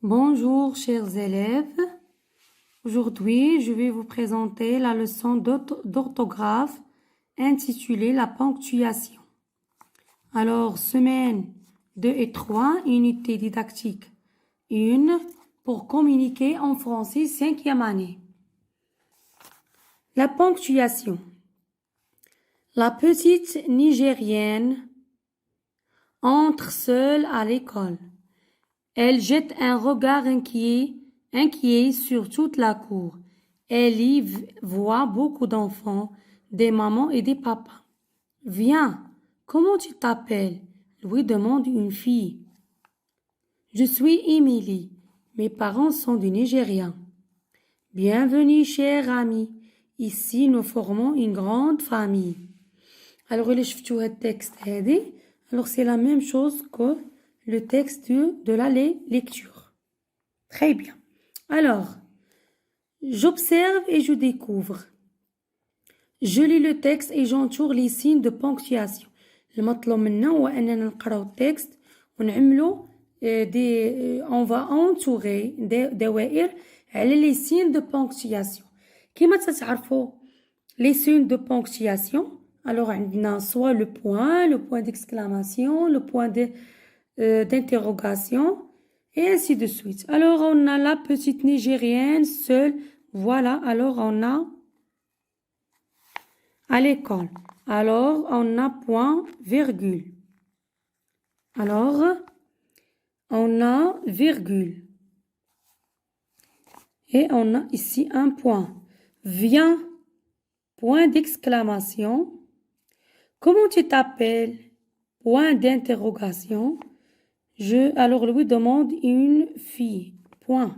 Bonjour chers élèves, aujourd'hui je vais vous présenter la leçon d'orthographe intitulée la ponctuation. Alors semaine 2 et 3, unité didactique 1 pour communiquer en français 5e année. La ponctuation. La petite Nigérienne entre seule à l'école. Elle jette un regard inquiet sur toute la cour. Elle y voit beaucoup d'enfants, des mamans et des papas. « Viens, comment tu t'appelles » lui demande une fille. « Je suis Émilie. Mes parents sont du Nigeria. »« Bienvenue, chère amie. Ici, nous formons une grande famille. » Alors, il شفتوا هاد التكست هادي. Alors, c'est la même chose que le texte de la lecture. Très bien. Alors, j'observe et je découvre. Je lis le texte et j'entoure les signes de ponctuation. المطلوب منا هو أننا نقراو التكست ونعملو on va entourer دوائر على les signes de ponctuation. كما تتعرفوا les signes de ponctuation. Alors, عندنا soit le point d'exclamation, le point d'interrogation, et ainsi de suite. Alors, on a la petite Nigérienne seule. Voilà, alors on a à l'école. Alors, on a point, virgule. Alors, on a virgule. Et on a ici un point. Viens, point d'exclamation. Comment tu t'appelles? Point d'interrogation. Alors, lui demande une fille. Point.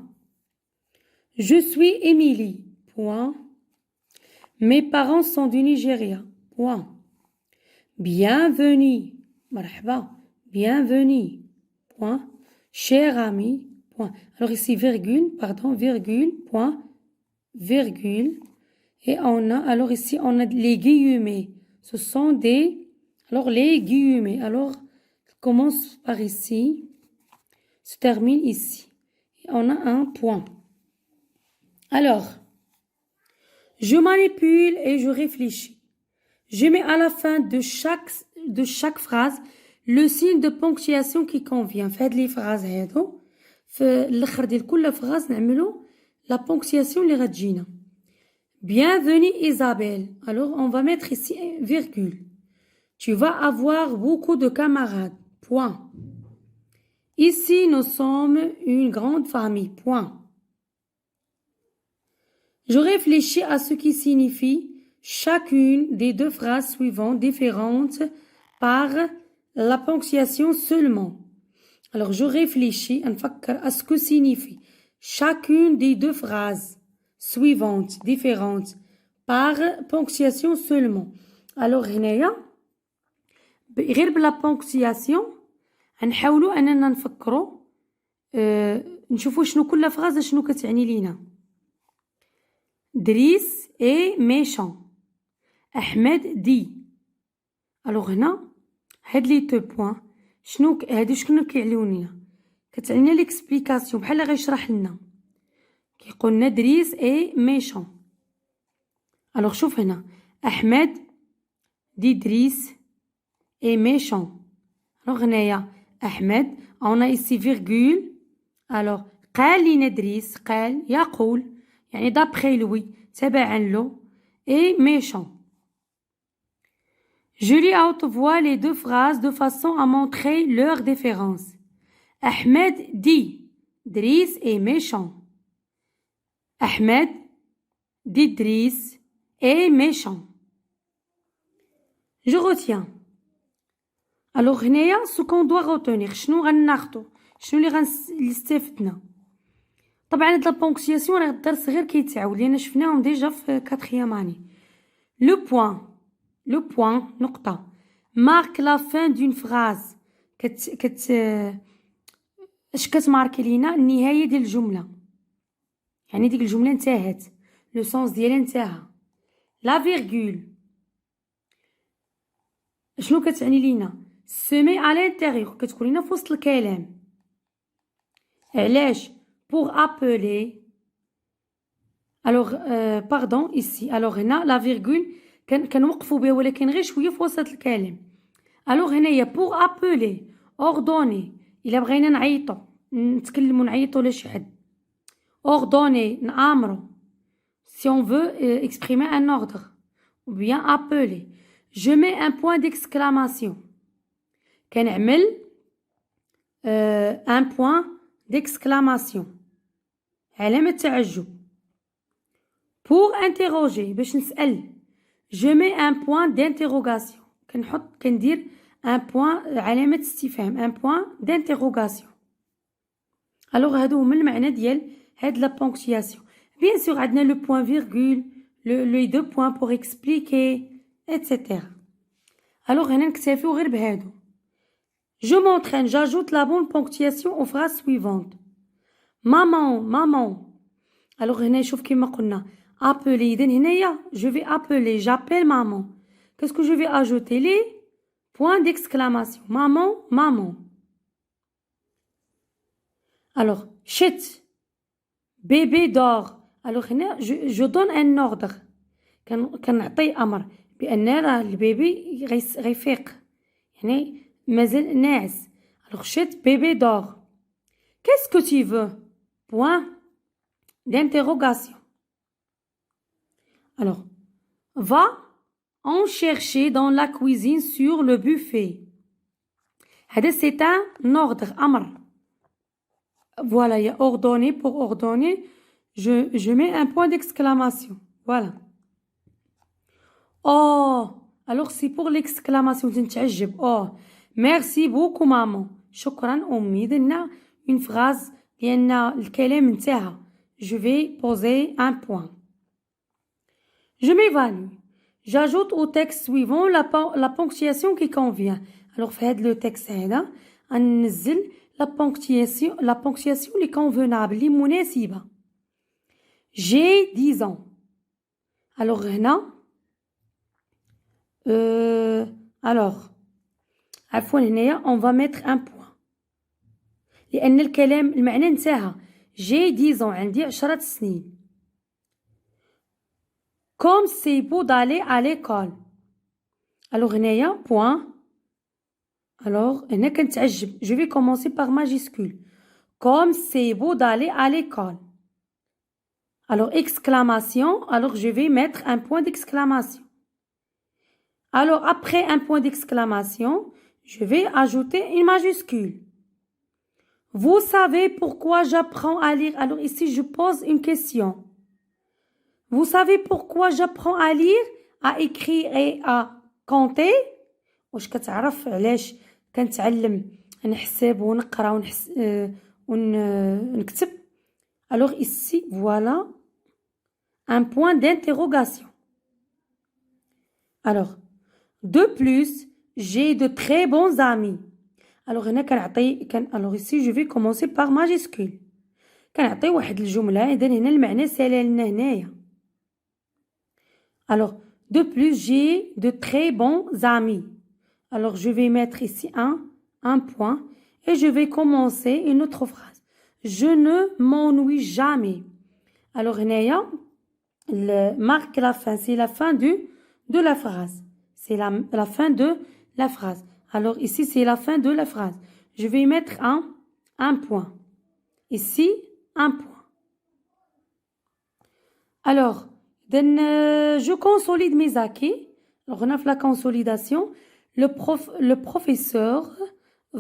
Je suis Émilie. Point. Mes parents sont du Nigeria. Point. Bienvenue. Marhaba. Bienvenue. Point. Cher ami. Point. Alors ici, virgule, point, virgule. Et alors ici, on a les guillemets. Ce sont alors les guillemets. Alors, commence par ici, se termine ici. Et on a un point. Alors, je manipule et je réfléchis. Je mets à la fin de chaque phrase le signe de ponctuation qui convient. Faites les phrases هادو. في الاخر ديال كل phrase نعملو la ponctuation اللي غتجينا. Bienvenue Isabelle. Alors, on va mettre ici virgule. Tu vas avoir beaucoup de camarades. Point. Ici, nous sommes une grande famille. Point. Je réfléchis à ce qui signifie chacune des deux phrases suivantes différentes par la ponctuation seulement. Alors, je réfléchis à ce que signifie chacune des deux phrases suivantes différentes par ponctuation seulement. Alors, هنايا غير بلا ponctuation نحاولوا أننا نفكروا نشوفوا شنو كل فغازة شنو كتعني لينا. دريس est méchant. أحمد dit. alors هنا هاد لي دو بوين هادو شكون كيعليو لينا كتعني ليكسبليكاسيون بحال غيشرح لنا كيقول لنا دريس est méchant. alors شوف هنا أحمد dit دريس est méchant. alors هنايا أحمد on a ici virgule. alors قال لينا دريس قال يقول يعني d'après lui تبعا له et méchant. Je lis à haute voix les deux phrases de façon à montrer leur différence. Ahmed dit Driss est méchant. Ahmed dit Driss est méchant. Je retiens. Alors هنايا ce qu'on doit retenir شنو غناخدو شنو اللي غنستفدنا. طبعا هاد لا بونكسياسيون راه الدرس غير كيتعاود لينا شفناهم ديجا في 4e année. Le point نقطة marque la fin d'une phrase اش كتماركي لينا النهاية ديال الجملة يعني ديك الجملة انتهت لو سونس ديالها انتهى. لا فيرغول شنو كتعني لينا سمي على الانتيريور كتكون لينا في وسط الكلام. علاش pour appeler. Alors pardon ici. Alors هنا la virgule كنوقفوا بها ولكن غير شويه في وسط الكلام. Alors هنايا pour appeler ordonner الا بغينا نعيطوا نتكلموا نعيطوا لشي حد. Ordonner نامروا si on veut exprimer un ordre ou bien appeler. Je mets un point d'exclamation. كنعمل un point d'exclamation علامة تعجب. Pour interroger باش نسأل je mets un point d'interrogation كندير un point علامة استفهام un point d'interrogation. alors هادو هما المعنى ديال هاد la ponctuation. bien sûr عندنا le point virgule les deux points pour expliquer etc. alors هنا نكتفيو غير بهادو. je m'entraîne j'ajoute la bonne ponctuation aux phrases suivantes. maman alors هنا شوف كيما قلنا appeler إذن هنايا je vais appeler j'appelle maman. qu'est-ce que je vais ajouter les points d'exclamation. maman. alors chut bébé dort. alors هنا je donne un ordre كنعطي أمر بأن راه البيبي غيفيق يعني مازال ناعس. alors chut bébé dort. qu'est-ce que tu veux point d'interrogation. alors va en chercher dans la cuisine sur le buffet. هذا c'est un ordre أمر. voilà il y a ordonner pour ordonner je mets un point d'exclamation. voilà. oh alors c'est pour l'exclamation تنتعجب. oh merci beaucoup maman شكرا أمي. درنا une phrase لأن الكلام انتهى. je vais poser un point. je m'évalue j'ajoute au texte suivant la ponctuation qui convient. alors في هذا le texte هذا غننزل la ponctuation اللي convenable اللي مناسبة. j'ai 10 ans. alors هنا alors عفوا هنايا on va mettre un point لأن الكلام المعنى انتهى. j'ai 10 ans عندي 10 سنين. comme c'est beau d'aller à l'école. alors هنايا point. alors هنا كنتعجب je vais commencer par majuscule. comme c'est beau d'aller à l'école. alors exclamation. alors je vais mettre un point d'exclamation. alors après un point d'exclamation je vais ajouter une majuscule. vous savez pourquoi j'apprends à lire. alors ici je pose une question. vous savez pourquoi j'apprends à lire à écrire et à compter. واش كتعرف علاش كنتعلم نحسب ونقرا ونكتب. alors ici voilà un point d'interrogation. alors de plus j'ai de très bons amis. alors هنا alors ici je vais commencer par majuscule كنعطي واحد الجملة. إذن هنا المعنى سالا لنا هنايا. alors de plus j'ai de très bons amis. alors je vais mettre ici un point et je vais commencer une autre phrase. je ne m'ennuie jamais. alors هنايا marque la fin c'est la fin de la phrase. c'est la fin de la phrase. alors ici c'est la fin de la phrase. je vais mettre un point. ici un point. alors je consolide mes acquis. alors on a fait la consolidation. le professeur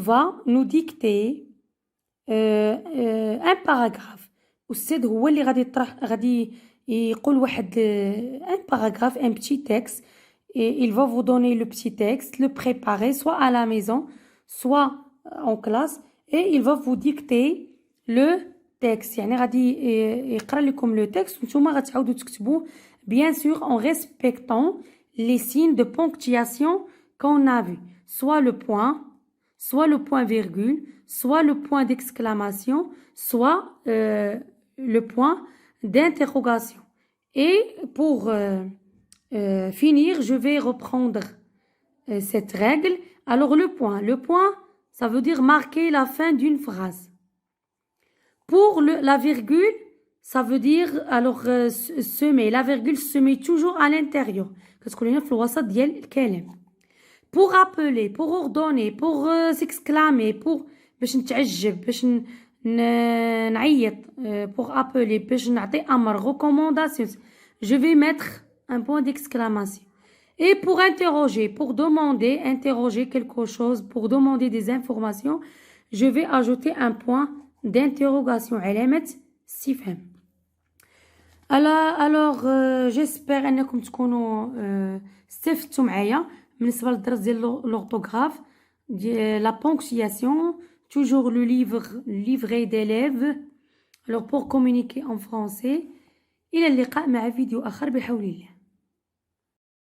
va nous dicter un paragraphe. والسيد هو اللي غادي يقول واحد un paragraphe un petit texte. et il va vous donner le petit texte, le préparer soit à la maison soit en classe et il va vous dicter le texte. يعني غادي يقرا لكم le texte وانتوما غتعاودوا تكتبوه bien sûr en respectant les signes de ponctuation qu'on a vu, soit le point virgule, soit le point d'exclamation, soit le point d'interrogation. et pour finir je vais reprendre cette règle. alors le point ça veut dire marquer la fin d'une phrase. Pour la virgule, ça veut dire, alors, semer. La virgule se met toujours à l'intérieur. Qu'est-ce qu'on a في الوسط ديال الكلام. Pour appeler, pour ordonner, pour s'exclamer, pour باش نتعجب, باش نعيط, pour appeler, باش نعطي أمر, recommandation. Je vais mettre un point d'exclamation. Et pour interroger, pour demander, interroger quelque chose, pour demander des informations, je vais ajouter un point d'interrogation. علامة استفهام. Alors j'espère أنكم تكونوا استفدتوا معايا بالنسبة للدرس ديال l'orthographe, la ponctuation, toujours le livret d'élèves. Alors pour communiquer en français, إلى اللقاء مع فيديو آخر بحول الله.